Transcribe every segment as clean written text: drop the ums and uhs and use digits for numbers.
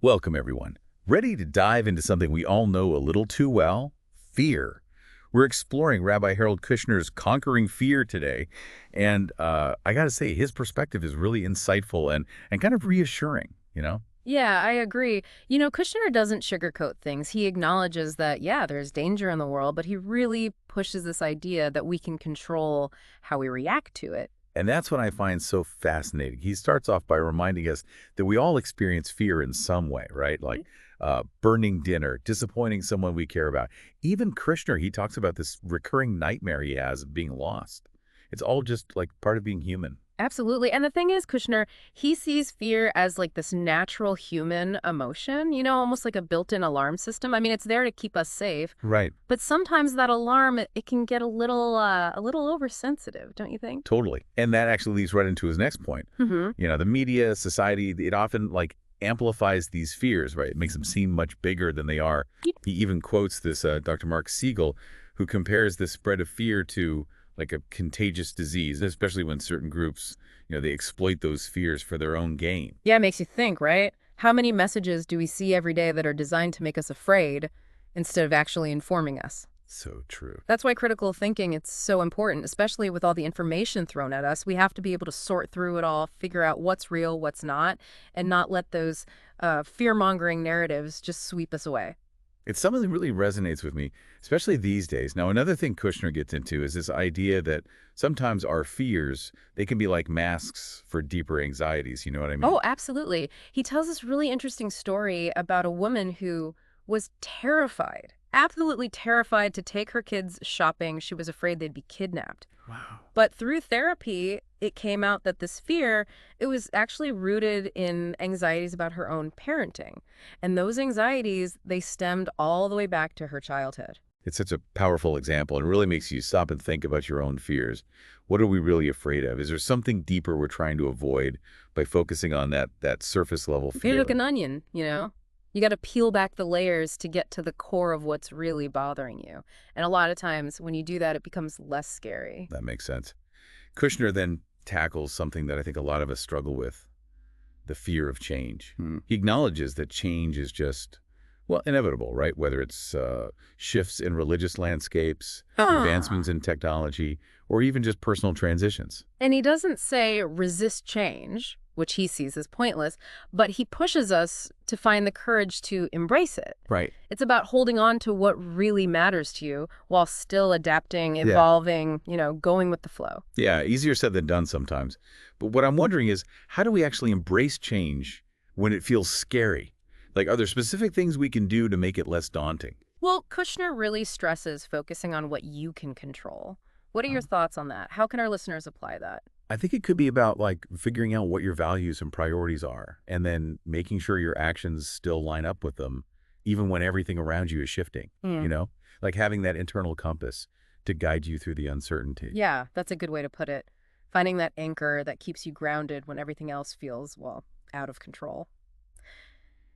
Welcome, everyone. Ready to dive into something we all know a little too well? Fear. We're exploring Rabbi Harold Kushner's Conquering Fear today, and I got to say, his perspective is really insightful and kind of reassuring, you know? Yeah, I agree. Kushner doesn't sugarcoat things. He acknowledges that, yeah, there's danger in the world, but he really pushes this idea that we can control how we react to it. And that's what I find so fascinating. He starts off by reminding us that we all experience fear in some way, right? Like burning dinner, disappointing someone we care about. Even Kushner, he talks about this recurring nightmare he has of being lost. It's all just like part of being human. Absolutely. And the thing is, Kushner, he sees fear as like this natural human emotion, almost like a built-in alarm system. I mean, it's there to keep us safe. Right. But sometimes that alarm, it can get a little oversensitive, don't you think? Totally. And that actually leads right into his next point. Mm-hmm. The media, society, it often like amplifies these fears, right? It makes them seem much bigger than they are. He even quotes this Dr. Mark Siegel, who compares the spread of fear to like a contagious disease, especially when certain groups, they exploit those fears for their own gain. Yeah, it makes you think, right? How many messages do we see every day that are designed to make us afraid instead of actually informing us? So true. That's why critical thinking it's so important, especially with all the information thrown at us. We have to be able to sort through it all, figure out what's real, what's not, and not let those fear-mongering narratives just sweep us away. It's something that really resonates with me, especially these days. Now, another thing Kushner gets into is this idea that sometimes our fears, they can be like masks for deeper anxieties. You know what I mean? Oh, absolutely. He tells this really interesting story about a woman who was terrified, absolutely terrified to take her kids shopping. She was afraid they'd be kidnapped. Wow. But through therapy, it came out that this fear, it was actually rooted in anxieties about her own parenting. And those anxieties, they stemmed all the way back to her childhood. It's such a powerful example and really makes you stop and think about your own fears. What are we really afraid of? Is there something deeper we're trying to avoid by focusing on that surface level You're fear? like an onion. You got to peel back the layers to get to the core of what's really bothering you. And a lot of times when you do that, it becomes less scary. That makes sense. Kushner then tackles something that I think a lot of us struggle with, the fear of change. He acknowledges that change is just, well, inevitable, right? Whether it's shifts in religious landscapes, advancements in technology, or even just personal transitions. And he doesn't say resist change, which he sees as pointless, but he pushes us to find the courage to embrace it. Right. It's about holding on to what really matters to you while still adapting, Yeah. evolving, going with the flow. Yeah, easier said than done sometimes. But what I'm wondering is, how do we actually embrace change when it feels scary? Like, are there specific things we can do to make it less daunting? Well, Kushner really stresses focusing on what you can control. What are your thoughts on that? How can our listeners apply that? I think it could be about like figuring out what your values and priorities are, and then making sure your actions still line up with them, even when everything around you is shifting, like having that internal compass to guide you through the uncertainty. Yeah, that's a good way to put it. Finding that anchor that keeps you grounded when everything else feels, well, out of control.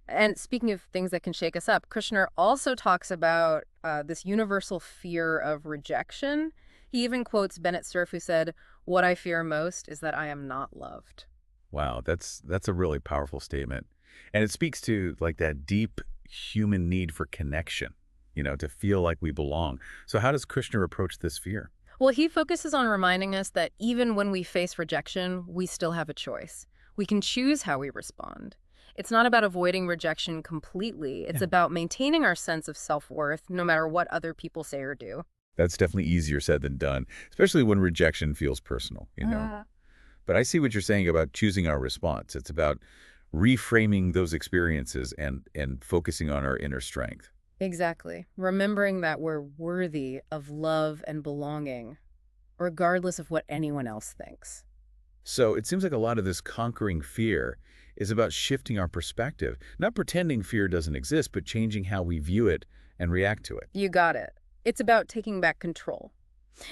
And speaking of things that can shake us up, Kushner also talks about this universal fear of rejection. He even quotes Bennett Cerf, who said, "What I fear most is that I am not loved." Wow, that's a really powerful statement. And it speaks to like that deep human need for connection, to feel like we belong. So how does Kushner approach this fear? Well, he focuses on reminding us that even when we face rejection, we still have a choice. We can choose how we respond. It's not about avoiding rejection completely. It's Yeah. about maintaining our sense of self-worth no matter what other people say or do. That's definitely easier said than done, especially when rejection feels personal. But I see what you're saying about choosing our response. It's about reframing those experiences and focusing on our inner strength. Exactly. Remembering that we're worthy of love and belonging, regardless of what anyone else thinks. So it seems like a lot of this conquering fear is about shifting our perspective, not pretending fear doesn't exist, but changing how we view it and react to it. You got it. It's about taking back control.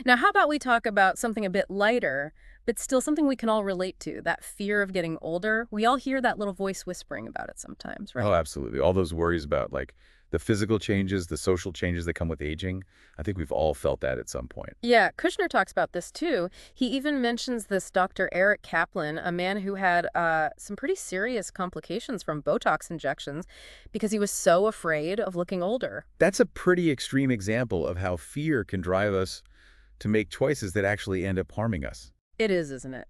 Now, how about we talk about something a bit lighter, but still something we can all relate to, that fear of getting older. We all hear that little voice whispering about it sometimes, Oh, right? absolutely. All those worries about like the physical changes, the social changes that come with aging. I think we've all felt that at some point. Yeah, Kushner talks about this too. He even mentions this Dr. Eric Kaplan, a man who had some pretty serious complications from Botox injections because he was so afraid of looking older. That's a pretty extreme example of how fear can drive us to make choices that actually end up harming us. It is, isn't it?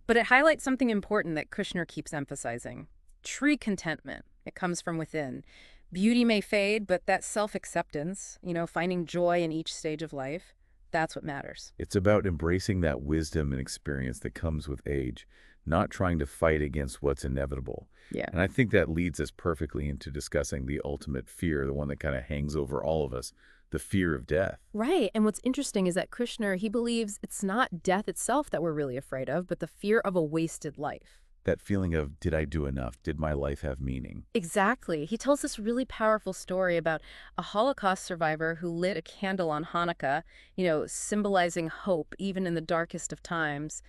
But it highlights something important that Kushner keeps emphasizing. True contentment. It comes from within. Beauty may fade, but that self-acceptance, finding joy in each stage of life, that's what matters. It's about embracing that wisdom and experience that comes with age, not trying to fight against what's inevitable. Yeah. And I think that leads us perfectly into discussing the ultimate fear, the one that kind of hangs over all of us, the fear of death. Right. And what's interesting is that Kushner, he believes it's not death itself that we're really afraid of, but the fear of a wasted life. That feeling of, did I do enough? Did my life have meaning? Exactly. He tells this really powerful story about a Holocaust survivor who lit a candle on Hanukkah, symbolizing hope even in the darkest of times.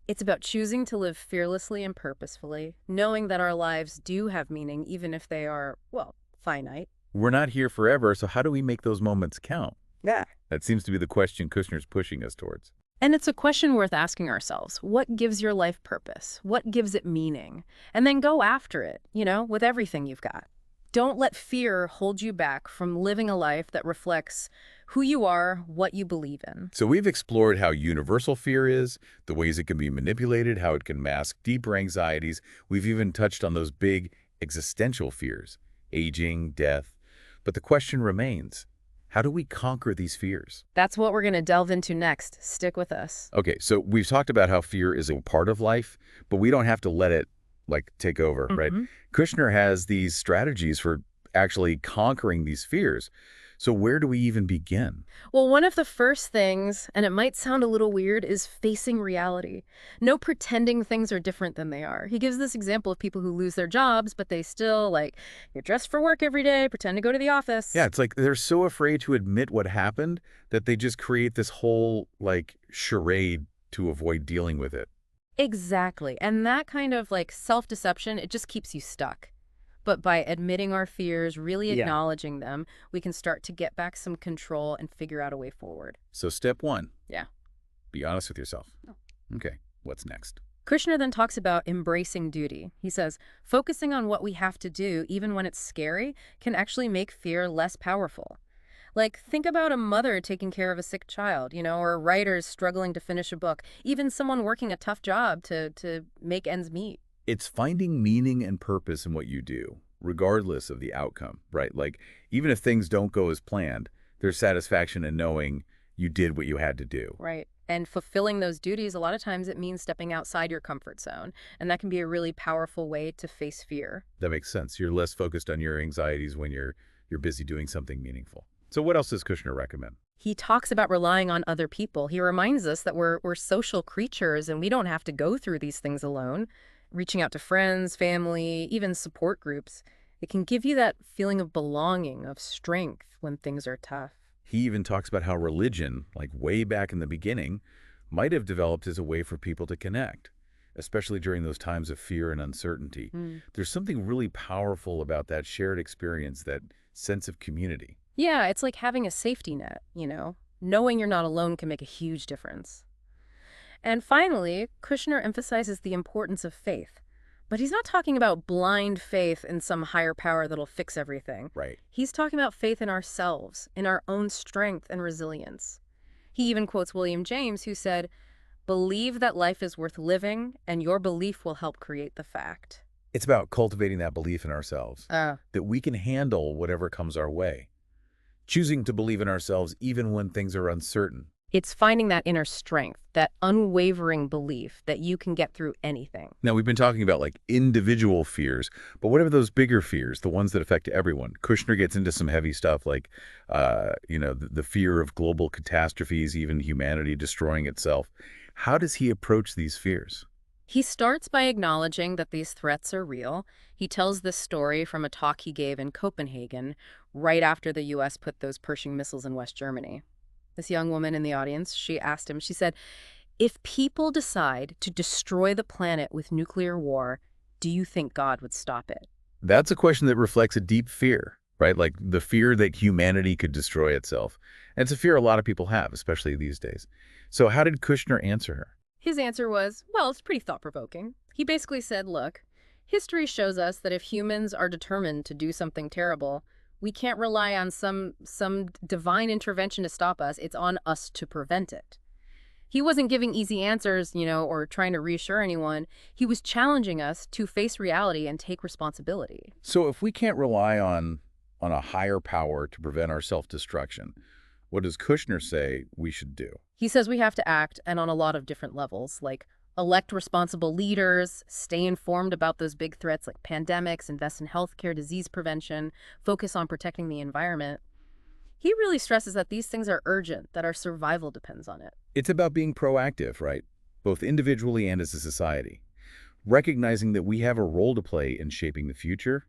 It's about choosing to live fearlessly and purposefully, knowing that our lives do have meaning even if they are, well, finite. We're not here forever, so how do we make those moments count? Yeah. That seems to be the question Kushner's pushing us towards. And it's a question worth asking ourselves. What gives your life purpose? What gives it meaning? And then go after it, with everything you've got. Don't let fear hold you back from living a life that reflects who you are, what you believe in. So we've explored how universal fear is, the ways it can be manipulated, how it can mask deeper anxieties. We've even touched on those big existential fears, aging, death. But the question remains, how do we conquer these fears? That's what we're going to delve into next. Stick with us. Okay, so we've talked about how fear is a part of life, but we don't have to let it take over, right? Kushner has these strategies for actually conquering these fears. So where do we even begin? Well, one of the first things, and it might sound a little weird, is facing reality. No pretending things are different than they are. He gives this example of people who lose their jobs, but they still, get dressed for work every day, pretend to go to the office. Yeah, it's like they're so afraid to admit what happened that they just create this whole, charade to avoid dealing with it. Exactly. And that kind of, self-deception, it just keeps you stuck. But by admitting our fears, really acknowledging them, we can start to get back some control and figure out a way forward. So step one. Yeah. Be honest with yourself. Oh. Okay, what's next? Kushner then talks about embracing duty. He says, focusing on what we have to do, even when it's scary, can actually make fear less powerful. Think about a mother taking care of a sick child, or writers struggling to finish a book, even someone working a tough job to make ends meet. It's finding meaning and purpose in what you do, regardless of the outcome, right? Even if things don't go as planned, there's satisfaction in knowing you did what you had to do. Right. And fulfilling those duties, a lot of times it means stepping outside your comfort zone. And that can be a really powerful way to face fear. That makes sense. You're less focused on your anxieties when you're busy doing something meaningful. So what else does Kushner recommend? He talks about relying on other people. He reminds us that we're social creatures and we don't have to go through these things alone. Reaching out to friends, family, even support groups, it can give you that feeling of belonging, of strength when things are tough. He even talks about how religion, way back in the beginning, might have developed as a way for people to connect, especially during those times of fear and uncertainty. There's something really powerful about that shared experience, that sense of community. Yeah, it's like having a safety net, Knowing you're not alone can make a huge difference. And finally, Kushner emphasizes the importance of faith. But he's not talking about blind faith in some higher power that'll fix everything. Right. He's talking about faith in ourselves, in our own strength and resilience. He even quotes William James, who said, "Believe that life is worth living, and your belief will help create the fact." It's about cultivating that belief in ourselves, that we can handle whatever comes our way. Choosing to believe in ourselves even when things are uncertain. It's finding that inner strength, that unwavering belief that you can get through anything. Now, we've been talking about individual fears, but what are those bigger fears, the ones that affect everyone? Kushner gets into some heavy stuff the fear of global catastrophes, even humanity destroying itself. How does he approach these fears? He starts by acknowledging that these threats are real. He tells this story from a talk he gave in Copenhagen right after the U.S. put those Pershing missiles in West Germany. This young woman in the audience, she asked him, she said, If people decide to destroy the planet with nuclear war, do you think God would stop it? That's a question that reflects a deep fear, right? Like the fear that humanity could destroy itself. And it's a fear a lot of people have, especially these days. So how did Kushner answer her? His answer was, well, it's pretty thought-provoking. He basically said, look, history shows us that if humans are determined to do something terrible, we can't rely on some divine intervention to stop us. It's on us to prevent it. He wasn't giving easy answers, or trying to reassure anyone. He was challenging us to face reality and take responsibility. So if we can't rely on a higher power to prevent our self-destruction, what does Kushner say we should do? He says we have to act, and on a lot of different levels, like elect responsible leaders, stay informed about those big threats like pandemics, invest in healthcare, disease prevention, focus on protecting the environment. He really stresses that these things are urgent, that our survival depends on it. It's about being proactive, right? Both individually and as a society. Recognizing that we have a role to play in shaping the future,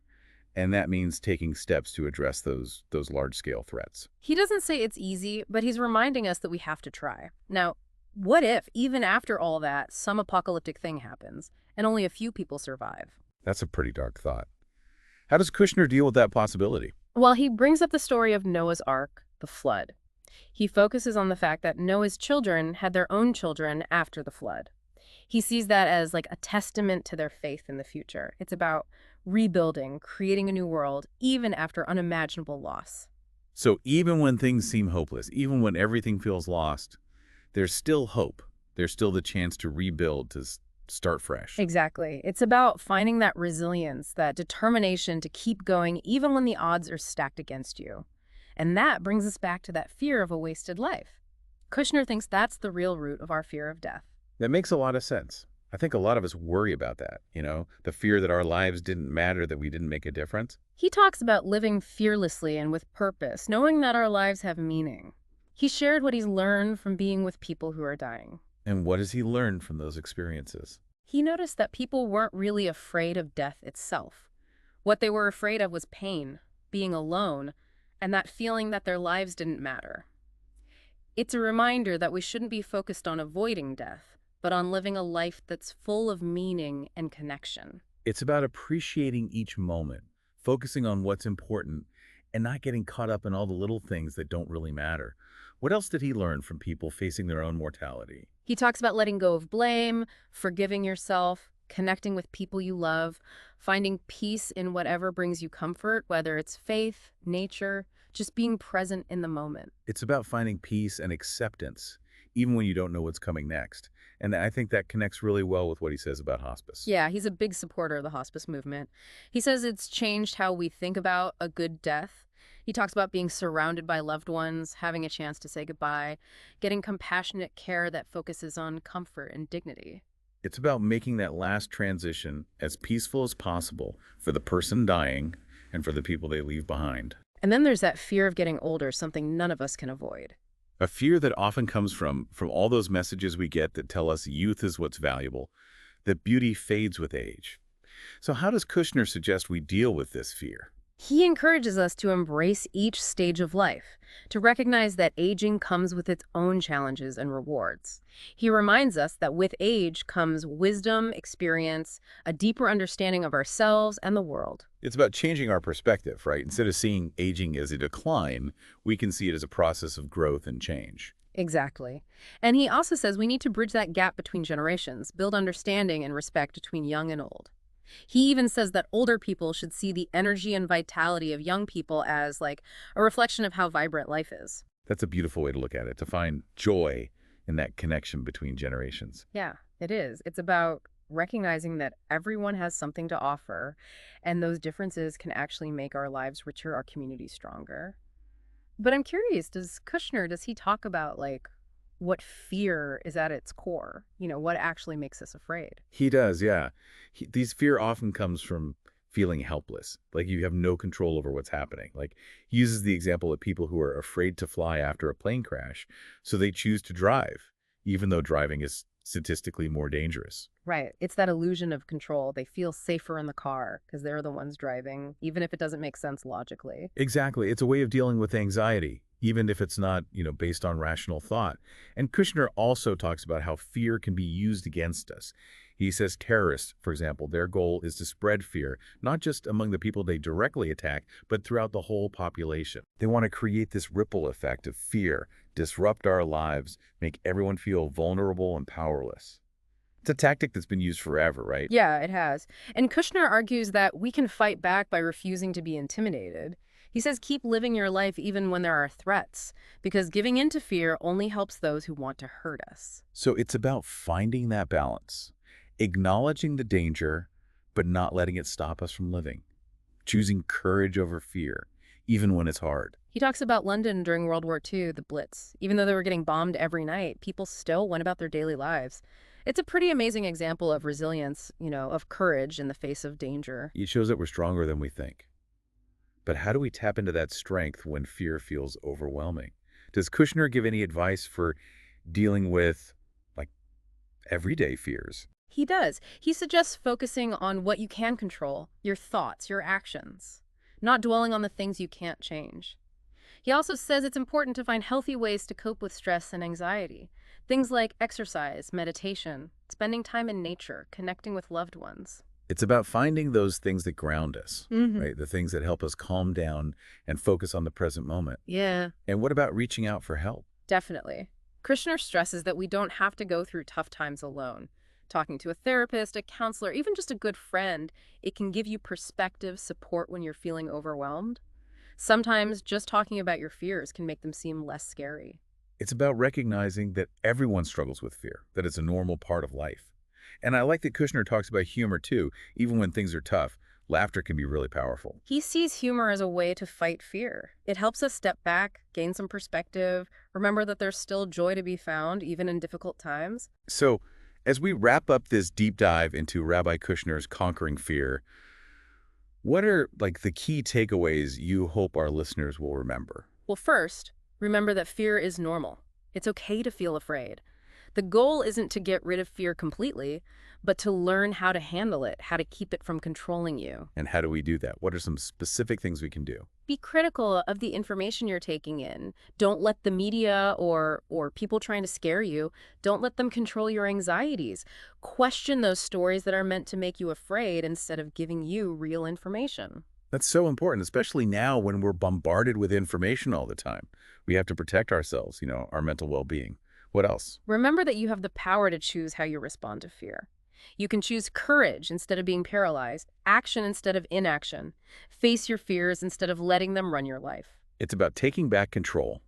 and that means taking steps to address those large-scale threats. He doesn't say it's easy, but he's reminding us that we have to try. Now, what if, even after all that, some apocalyptic thing happens, and only a few people survive? That's a pretty dark thought. How does Kushner deal with that possibility? Well, he brings up the story of Noah's Ark, the flood. He focuses on the fact that Noah's children had their own children after the flood. He sees that as like a testament to their faith in the future. It's about rebuilding, creating a new world, even after unimaginable loss. So even when things seem hopeless, even when everything feels lost, there's still hope. There's still the chance to rebuild, to start fresh. Exactly. It's about finding that resilience, that determination to keep going even when the odds are stacked against you. And that brings us back to that fear of a wasted life. Kushner thinks that's the real root of our fear of death. That makes a lot of sense. I think a lot of us worry about that, the fear that our lives didn't matter, that we didn't make a difference. He talks about living fearlessly and with purpose, knowing that our lives have meaning. He shared what he's learned from being with people who are dying. And what has he learned from those experiences? He noticed that people weren't really afraid of death itself. What they were afraid of was pain, being alone, and that feeling that their lives didn't matter. It's a reminder that we shouldn't be focused on avoiding death, but on living a life that's full of meaning and connection. It's about appreciating each moment, focusing on what's important, and not getting caught up in all the little things that don't really matter. What else did he learn from people facing their own mortality? He talks about letting go of blame, forgiving yourself, connecting with people you love, finding peace in whatever brings you comfort, whether it's faith, nature, just being present in the moment. It's about finding peace and acceptance, even when you don't know what's coming next. And I think that connects really well with what he says about hospice. Yeah, he's a big supporter of the hospice movement. He says it's changed how we think about a good death. He talks about being surrounded by loved ones, having a chance to say goodbye, getting compassionate care that focuses on comfort and dignity. It's about making that last transition as peaceful as possible for the person dying and for the people they leave behind. And then there's that fear of getting older, something none of us can avoid. A fear that often comes from all those messages we get that tell us youth is what's valuable, that beauty fades with age. So how does Kushner suggest we deal with this fear? He encourages us to embrace each stage of life, to recognize that aging comes with its own challenges and rewards. He reminds us that with age comes wisdom, experience, a deeper understanding of ourselves and the world. It's about changing our perspective, right? Instead of seeing aging as a decline, we can see it as a process of growth and change. Exactly. And he also says we need to bridge that gap between generations, build understanding and respect between young and old. He even says that older people should see the energy and vitality of young people as like a reflection of how vibrant life is. That's a beautiful way to look at it, to find joy in that connection between generations. Yeah, it is. It's about recognizing that everyone has something to offer, and those differences can actually make our lives richer, our community stronger. But I'm curious, does he talk about like what fear is at its core? What actually makes us afraid? He does, yeah. These fear often comes from feeling helpless, like you have no control over what's happening. Like he uses the example of people who are afraid to fly after a plane crash, so they choose to drive, even though driving is statistically more dangerous. Right. It's that illusion of control. They feel safer in the car because they're the ones driving, even if it doesn't make sense logically. Exactly. It's a way of dealing with anxiety, even if it's not, based on rational thought. And Kushner also talks about how fear can be used against us. He says terrorists, for example, their goal is to spread fear, not just among the people they directly attack, but throughout the whole population. They want to create this ripple effect of fear, disrupt our lives, make everyone feel vulnerable and powerless. It's a tactic that's been used forever, right? Yeah, it has. And Kushner argues that we can fight back by refusing to be intimidated. He says keep living your life even when there are threats, because giving in to fear only helps those who want to hurt us. So it's about finding that balance, acknowledging the danger, but not letting it stop us from living, choosing courage over fear, even when it's hard. He talks about London during World War II, the Blitz. Even though they were getting bombed every night, people still went about their daily lives. It's a pretty amazing example of resilience, of courage in the face of danger. It shows that we're stronger than we think. But how do we tap into that strength when fear feels overwhelming? Does Kushner give any advice for dealing with, like, everyday fears? He does. He suggests focusing on what you can control, your thoughts, your actions, not dwelling on the things you can't change. He also says it's important to find healthy ways to cope with stress and anxiety. Things like exercise, meditation, spending time in nature, connecting with loved ones. It's about finding those things that ground us, Mm-hmm. right? The things that help us calm down and focus on the present moment. Yeah, And what about reaching out for help? definitely. Kushner stresses that we don't have to go through tough times alone. Talking to a therapist, a counselor, even just a good friend, it can give you perspective, support when you're feeling overwhelmed. Sometimes just talking about your fears can make them seem less scary. It's about recognizing that everyone struggles with fear, that it's a normal part of life. And I like that Kushner talks about humor too. Even when things are tough, laughter can be really powerful. He sees humor as a way to fight fear. It helps us step back, gain some perspective, remember that there's still joy to be found, even in difficult times. So, as we wrap up this deep dive into Rabbi Kushner's Conquering Fear, what are the key takeaways you hope our listeners will remember? Well, first, remember that fear is normal. It's okay to feel afraid. The goal isn't to get rid of fear completely, but to learn how to handle it, how to keep it from controlling you. And how do we do that? What are some specific things we can do? Be critical of the information you're taking in. Don't let the media or people trying to scare you, don't let them control your anxieties. Question those stories that are meant to make you afraid instead of giving you real information. That's so important, especially now when we're bombarded with information all the time. We have to protect ourselves, our mental well-being. What else? Remember that you have the power to choose how you respond to fear. You can choose courage instead of being paralyzed, action instead of inaction. Face your fears instead of letting them run your life. It's about taking back control,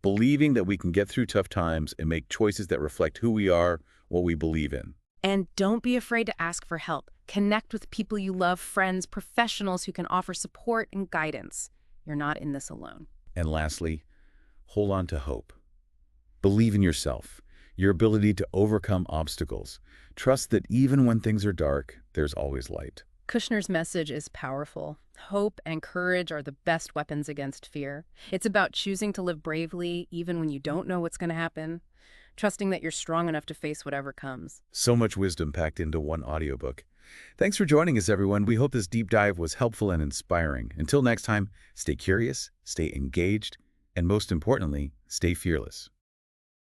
believing that we can get through tough times and make choices that reflect who we are, what we believe in. And don't be afraid to ask for help. Connect with people you love, friends, professionals who can offer support and guidance. You're not in this alone. And lastly, hold on to hope. Believe in yourself, your ability to overcome obstacles. Trust that even when things are dark, there's always light. Kushner's message is powerful. Hope and courage are the best weapons against fear. It's about choosing to live bravely even when you don't know what's going to happen, trusting that you're strong enough to face whatever comes. So much wisdom packed into one audiobook. Thanks for joining us, everyone. We hope this deep dive was helpful and inspiring. Until next time, stay curious, stay engaged, and most importantly, stay fearless.